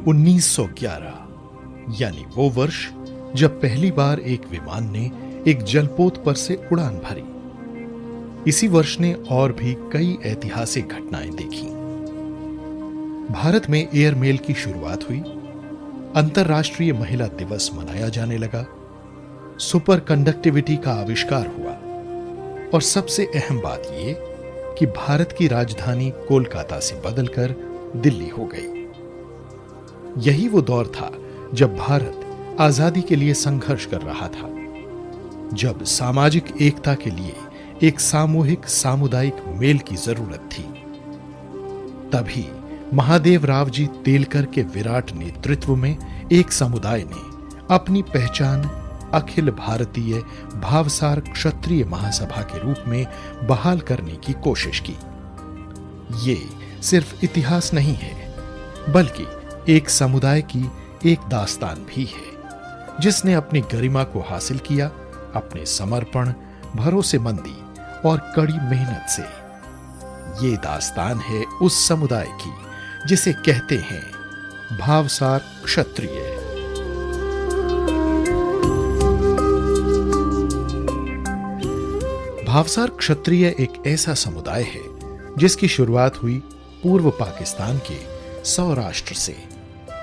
1911 यानी वो वर्ष जब पहली बार एक विमान ने एक जलपोत पर से उड़ान भरी। इसी वर्ष ने और भी कई ऐतिहासिक घटनाएं देखी। भारत में एयरमेल की शुरुआत हुई, अंतर्राष्ट्रीय महिला दिवस मनाया जाने लगा, सुपर कंडक्टिविटी का आविष्कार हुआ और सबसे अहम बात यह कि भारत की राजधानी कोलकाता से बदलकर दिल्ली हो गई। यही वो दौर था जब भारत आजादी के लिए संघर्ष कर रहा था, जब सामाजिक एकता के लिए एक सामूहिक सामुदायिक मेल की जरूरत थी। तभी महादेव राव जी तेलकर के विराट नेतृत्व में एक समुदाय ने अपनी पहचान अखिल भारतीय भावसार क्षत्रिय महासभा के रूप में बहाल करने की कोशिश की। ये सिर्फ इतिहास नहीं है, बल्कि एक समुदाय की एक दास्तान भी है, जिसने अपनी गरिमा को हासिल किया अपने समर्पण, भरोसेमंदी और कड़ी मेहनत से। ये दास्तान है उस समुदाय की जिसे कहते हैं भावसार क्षत्रिय। भावसार क्षत्रिय एक ऐसा समुदाय है जिसकी शुरुआत हुई पूर्व पाकिस्तान के सौराष्ट्र से।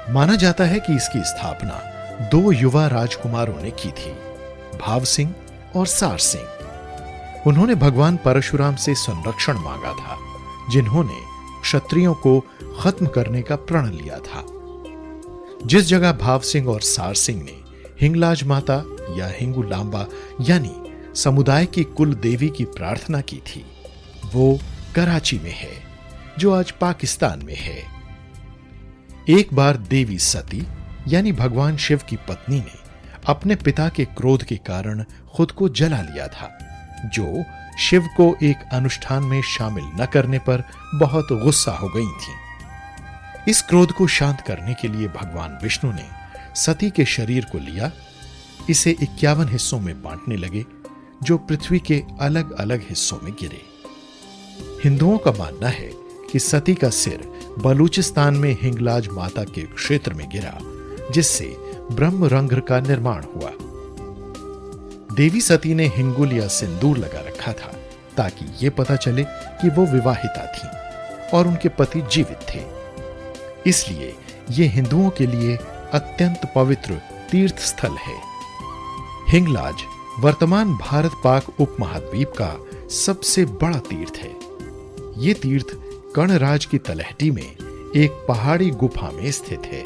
माना जाता है कि इसकी स्थापना 2 युवा राजकुमारों ने की थी, भाव सिंह और सार सिंह। उन्होंने भगवान परशुराम से संरक्षण मांगा था, जिन्होंने क्षत्रियों को खत्म करने का प्रण लिया था। जिस जगह भाव सिंह और सार सिंह ने हिंगलाज माता या हिंगुलांबा यानी समुदाय की कुल देवी की प्रार्थना की थी, वो कराची में है, जो आज पाकिस्तान में है। एक बार देवी सती यानी भगवान शिव की पत्नी ने अपने पिता के क्रोध के कारण खुद को जला लिया था, जो शिव को एक अनुष्ठान में शामिल न करने पर बहुत गुस्सा हो गई थी। इस क्रोध को शांत करने के लिए भगवान विष्णु ने सती के शरीर को लिया, इसे 51 हिस्सों में बांटने लगे, जो पृथ्वी के अलग अलग हिस्सों में गिरे। हिंदुओं का मानना है कि सती का सिर बलूचिस्तान में हिंगलाज माता के क्षेत्र में गिरा, जिससे ब्रह्मरंध्र का निर्माण हुआ। देवी सती ने हिंगुल या सिंदूर लगा रखा था ताकि यह पता चले कि वो विवाहिता थीं और उनके पति जीवित थे। इसलिए यह हिंदुओं के लिए अत्यंत पवित्र तीर्थ स्थल है। हिंगलाज वर्तमान भारत पाक उपमहाद्वीप का सबसे बड़ा तीर्थ है। यह तीर्थ कणराज की तलहटी में एक पहाड़ी गुफा में स्थित है।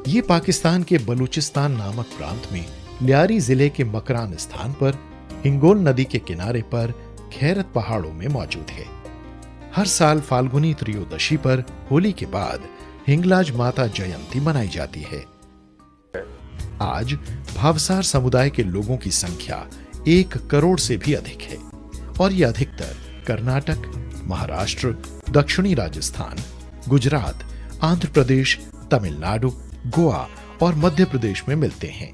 यह पाकिस्तान के बलूचिस्तान नामक प्रांत में लियारी जिले के मकरान स्थान पर हिंगोल नदी के किनारे पर खैरत पहाड़ों में मौजूद है। हर साल फाल्गुनी त्रयोदशी पर होली के बाद हिंगलाज माता जयंती मनाई जाती है। आज भावसार समुदाय के लोगों की संख्या 1 करोड़ से भी अधिक है और यह अधिकतर कर्नाटक, महाराष्ट्र, दक्षिणी राजस्थान, गुजरात, आंध्र प्रदेश, तमिलनाडु, गोवा और मध्य प्रदेश में मिलते हैं।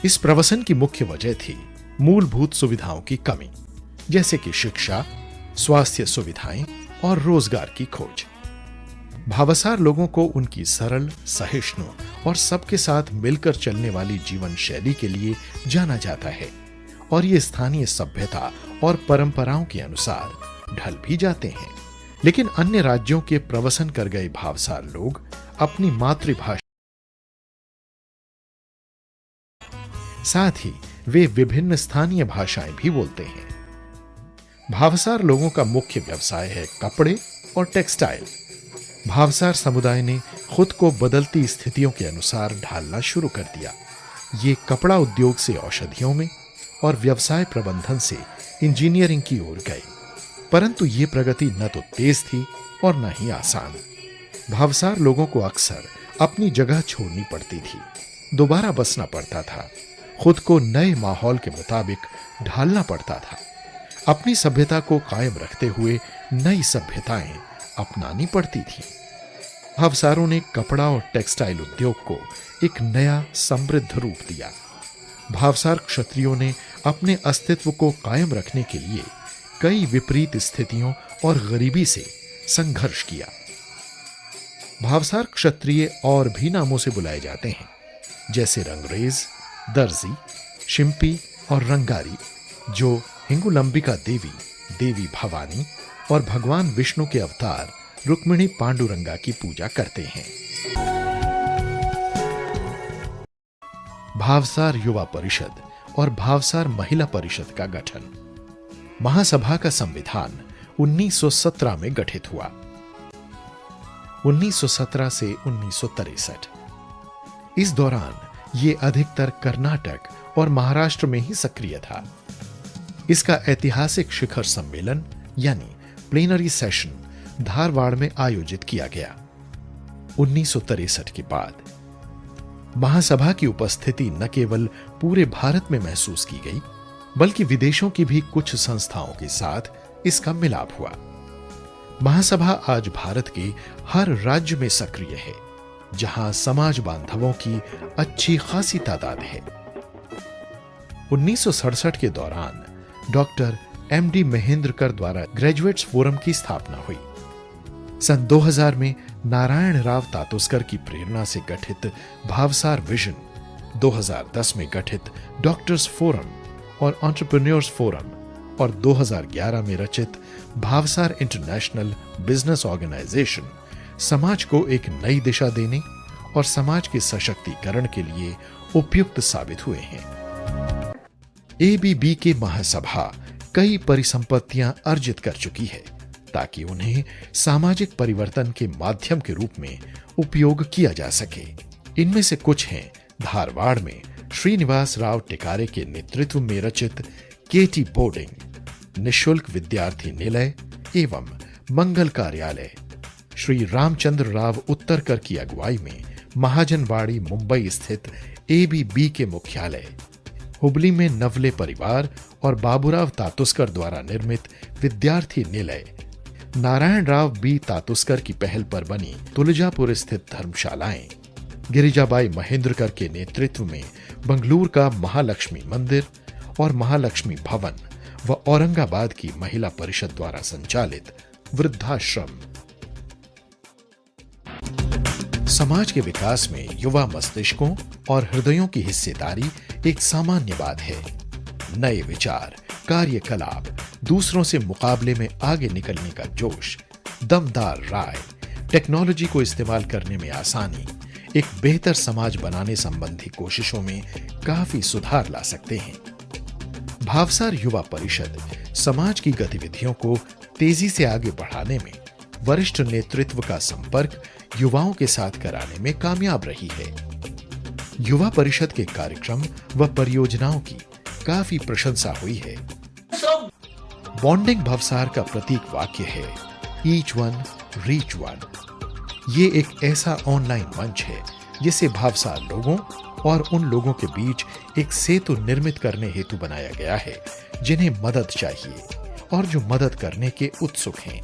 इस प्रवसन की मुख्य वजह थी मूलभूत सुविधाओं की कमी, जैसे कि शिक्षा, स्वास्थ्य सुविधाएं और रोजगार की खोज। भावसार लोगों को उनकी सरल, सहिष्णु और सबके साथ मिलकर चलने वाली जीवन शैली के लिए जाना जाता है और ये स्थानीय सभ्यता और परंपराओं के अनुसार ढल भी जाते हैं। लेकिन अन्य राज्यों के प्रवसन कर गए भावसार लोग अपनी मातृभाषा साथ ही वे विभिन्न स्थानीय भाषाएं भी बोलते हैं। भावसार लोगों का मुख्य व्यवसाय है कपड़े और टेक्सटाइल। भावसार समुदाय ने खुद को बदलती स्थितियों के अनुसार ढालना शुरू कर दिया। ये कपड़ा उद्योग से औषधियों में और व्यवसाय प्रबंधन से इंजीनियरिंग की ओर गए, परंतु ये प्रगति न तो तेज थी और न ही आसान। भावसार लोगों को अक्सर अपनी जगह छोड़नी पड़ती थी, दोबारा बसना पड़ता था, खुद को नए माहौल के मुताबिक ढालना पड़ता था। अपनी सभ्यता को कायम रखते हुए नई सभ्यताएं अपनानी पड़ती थी। भावसारों ने कपड़ा और टेक्सटाइल उद्योग को एक नया समृद्ध रूप दिया। भावसार क्षत्रियों ने अपने अस्तित्व को कायम रखने के लिए कई विपरीत स्थितियों और गरीबी से संघर्ष किया। भावसार क्षत्रिय और भी नामों से बुलाए जाते हैं, जैसे रंगरेज, दर्जी, शिंपी और रंगारी, जो हिंगुलंबिका देवी, देवी भवानी और भगवान विष्णु के अवतार रुक्मिणी पांडुरंगा की पूजा करते हैं। भावसार युवा परिषद और भावसार महिला परिषद का गठन। महासभा का संविधान 1917 में गठित हुआ। 1917 से 1963। इस दौरान ये अधिकतर कर्नाटक और महाराष्ट्र में ही सक्रिय था। इसका ऐतिहासिक शिखर सम्मेलन यानी प्लेनरी सेशन धारवाड़ में आयोजित किया गया। 1963 के बाद महासभा की उपस्थिति न केवल पूरे भारत में महसूस की गई, बल्कि विदेशों की भी कुछ संस्थाओं के साथ इसका मिलाप हुआ। महासभा आज भारत के हर राज्य में सक्रिय है, जहां समाज बांधवों की अच्छी खासी तादाद है। 1967 के दौरान डॉक्टर एमडी महेंद्रकर द्वारा ग्रेजुएट्स फोरम की स्थापना हुई। सन 2000 में नारायण राव तातोसकर की प्रेरणा से गठित भावसार विजन, 2010 में गठित डॉक्टर्स फोरम और एंटरप्रेन्योर्स फोरम और 2011 में रचित भावसार इंटरनेशनल बिजनेस ऑर्गेनाइजेशन समाज को एक नई दिशा देने और समाज के सशक्तिकरण के लिए उपयुक्त साबित हुए हैं। एबीबी के महासभा कई परिसंपत्तियां अर्जित कर चुकी है, ताकि उन्हें सामाजिक परिवर्तन के माध्यम के रूप में उपयोग किया जा सके। इनमें से कुछ हैं धारवाड़ में श्रीनिवास राव टिकारे के नेतृत्व में रचित केटी बोर्डिंग, निशुल्क विद्यार्थी निलय एवं मंगल कार्यालय, श्री रामचंद्र राव उत्तरकर की अगुवाई में महाजनवाड़ी मुंबई स्थित एबीबी के मुख्यालय, हुबली में नवले परिवार और बाबूराव तातुस्कर द्वारा निर्मित विद्यार्थी निलय, नारायण राव बी तातुस्कर की पहल पर बनी तुलजापुर स्थित धर्मशालाएं, गिरिजाबाई महेंद्रकर के नेतृत्व में बंगलुरु का महालक्ष्मी मंदिर और महालक्ष्मी भवन व औरंगाबाद की महिला परिषद द्वारा संचालित वृद्धाश्रम। समाज के विकास में युवा मस्तिष्कों और हृदयों की हिस्सेदारी एक सामान्य बात है। नए विचार, कार्यकलाप, दूसरों से मुकाबले में आगे निकलने का जोश, दमदार राय, टेक्नोलॉजी को इस्तेमाल करने में आसानी, एक बेहतर समाज बनाने संबंधी कोशिशों में काफी सुधार ला सकते हैं। भावसार युवा परिषद समाज की गतिविधियों को तेजी से आगे बढ़ाने में वरिष्ठ नेतृत्व का संपर्क युवाओं के साथ कराने में कामयाब रही है। युवा परिषद के कार्यक्रम व परियोजनाओं की काफी प्रशंसा हुई है। बॉन्डिंग भावसार का प्रतीक वाक्य है ईच वन रीच वन। ये एक ऐसा ऑनलाइन मंच है जिसे भावसार लोगों और उन लोगों के बीच एक सेतु निर्मित करने हेतु बनाया गया है जिन्हें मदद चाहिए और जो मदद करने के उत्सुक हैं।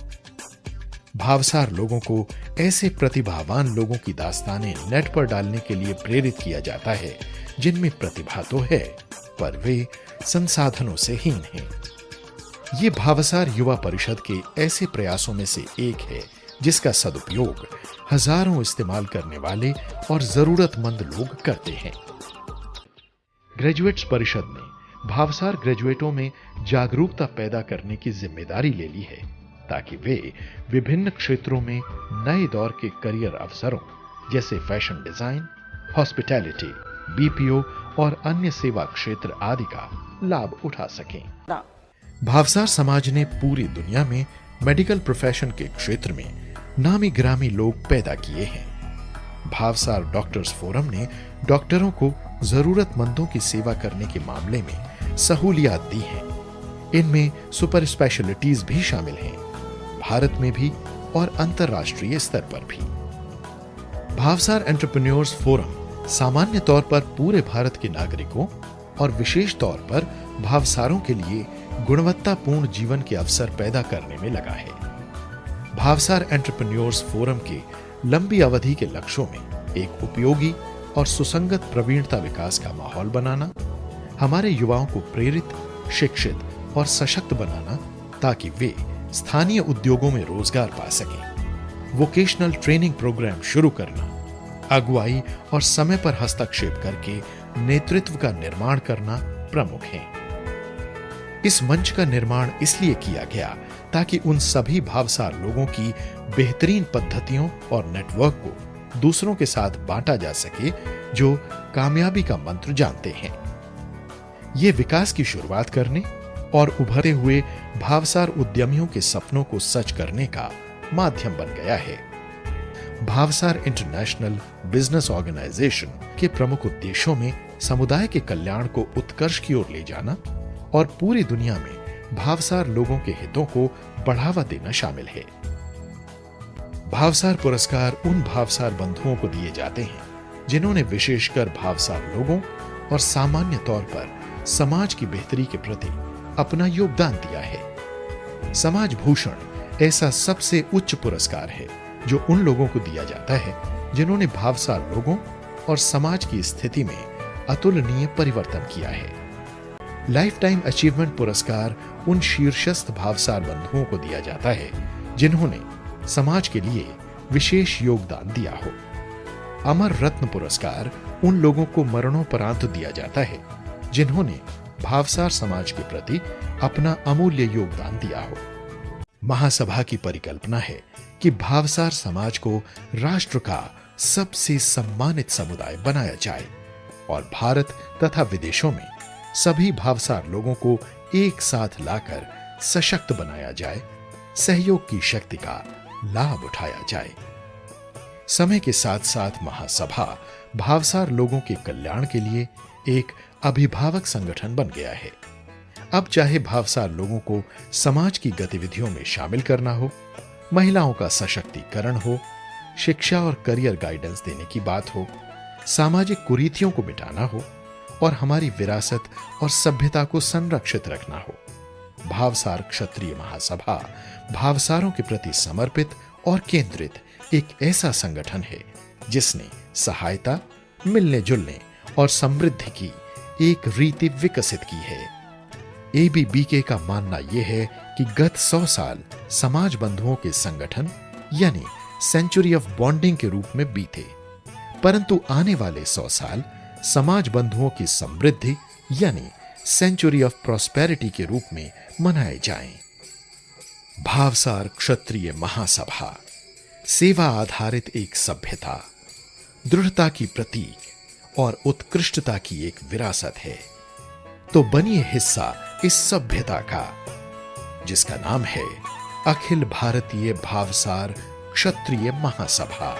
भावसार लोगों को ऐसे प्रतिभावान लोगों की दास्तानें नेट पर डालने के लिए प्रेरित किया जाता है जिनमें प्रतिभा तो है, पर वे संसाधनों से हीन हैं। ये भावसार युवा परिषद के ऐसे प्रयासों में से एक है जिसका सदुपयोग हजारों इस्तेमाल करने वाले और जरूरतमंद लोग करते हैं। ग्रेजुएट्स परिषद ने भावसार ग्रेजुएटों में जागरूकता पैदा करने की जिम्मेदारी ले ली है, ताकि वे विभिन्न क्षेत्रों में नए दौर के करियर अवसरों जैसे फैशन डिजाइन, हॉस्पिटैलिटी, बीपीओ और अन्य सेवा क्षेत्र आदि का लाभ उठा सकें। भावसार समाज ने पूरी दुनिया में मेडिकल प्रोफेशन के क्षेत्र में नामी गिरामी लोग पैदा किए हैं। भावसार डॉक्टर्स फोरम ने डॉक्टरों को जरूरतमंदों की सेवा करने के मामले में सहूलियत दी हैं। इनमें सुपर स्पेशलिटीज भी शामिल हैं, भारत में भी और अंतर्राष्ट्रीय स्तर पर भी। भावसार एंटरप्रेन्योर्स फोरम सामान्य तौर पर पूरे भारत के नागरिकों और विशेष तौर पर भावसारों के लिए गुणवत्तापूर्ण जीवन के अवसर पैदा करने में लगा है। भावसार एंटरप्रेन्योर्स फोरम के लंबी अवधि के लक्ष्यों में एक उपयोगी और सुसंगत प्रवीणता विकास का माहौल बनाना, हमारे युवाओं को प्रेरित, शिक्षित और सशक्त बनाना ताकि वे स्थानीय उद्योगों में रोजगार पा सकें, वोकेशनल ट्रेनिंग प्रोग्राम शुरू करना, अगुवाई और समय पर हस्तक्षेप करके नेतृत्व का निर्माण करना प्रमुख हैं। इस मंच का निर्माण इसलिए किया गया ताकि उन सभी भावसार लोगों की बेहतरीन पद्धतियों और नेटवर्क को दूसरों के साथ बांटा जा सके जो कामयाबी का मंत्र जानते हैं। ये विकास की शुरुआत करने और उभरते हुए भावसार उद्यमियों के सपनों को सच करने का माध्यम बन गया है। भावसार इंटरनेशनल बिजनेस ऑर्गेनाइजेशन के प्रमुख उद्देश्यों में समुदाय के कल्याण को उत्कर्ष की ओर ले जाना और पूरी दुनिया में भावसार लोगों के हितों को बढ़ावा देना शामिल है। भावसार पुरस्कार उन भावसार बंधुओं को दिए जाते हैं जिन्होंने विशेषकर भावसार लोगों और सामान्य तौर पर समाज की बेहतरी के प्रति अपना योगदान दिया है। समाज भूषण ऐसा सबसे उच्च पुरस्कार है जो उन लोगों को दिया जाता है जिन्होंने भावसार लोगों और समाज की स्थिति में अतुलनीय परिवर्तन किया है। लाइफ टाइम अचीवमेंट पुरस्कार उन शीर्षस्थ भावसार बंधुओं को दिया जाता है जिन्होंने समाज के लिए विशेष योगदान दिया हो। अमर रत्न पुरस्कार उन लोगों को मरणोपरांत दिया जाता है जिन्होंने भावसार समाज के प्रति अपना अमूल्य योगदान दिया हो। महासभा की परिकल्पना है कि भावसार समाज को राष्ट्र का सबसे सम्मानित समुदाय बनाया जाए और भारत तथा विदेशों में सभी भावसार लोगों को एक साथ लाकर सशक्त बनाया जाए, सहयोग की शक्ति का लाभ उठाया जाए। समय के साथ साथ महासभा भावसार लोगों के कल्याण के लिए एक अभिभावक संगठन बन गया है। अब चाहे भावसार लोगों को समाज की गतिविधियों में शामिल करना हो, महिलाओं का सशक्तिकरण हो, शिक्षा और करियर गाइडेंस देने की बात हो, सामाजिक कुरीतियों को मिटाना हो और हमारी विरासत और सभ्यता को संरक्षित रखना हो, भावसार क्षत्रिय महासभा भावसारों के प्रति समर्पित और केंद्रित एक ऐसा संगठन है जिसने सहायता, मिलने जुलने और समृद्धि की एक रीति विकसित की है। एबीबीके का मानना यह है कि गत 100 साल समाज बंधुओं के संगठन यानी सेंचुरी ऑफ बॉन्डिंग के रूप में बीते, परंतु आने वाले 100 साल समाज बंधुओं की समृद्धि यानी सेंचुरी ऑफ प्रॉस्पेरिटी के रूप में मनाए जाएं। भावसार क्षत्रिय महासभा सेवा आधारित एक सभ्यता, दृढ़ता की प्रतीक और उत्कृष्टता की एक विरासत है। तो बनिए हिस्सा इस सभ्यता का जिसका नाम है अखिल भारतीय भावसार क्षत्रिय महासभा।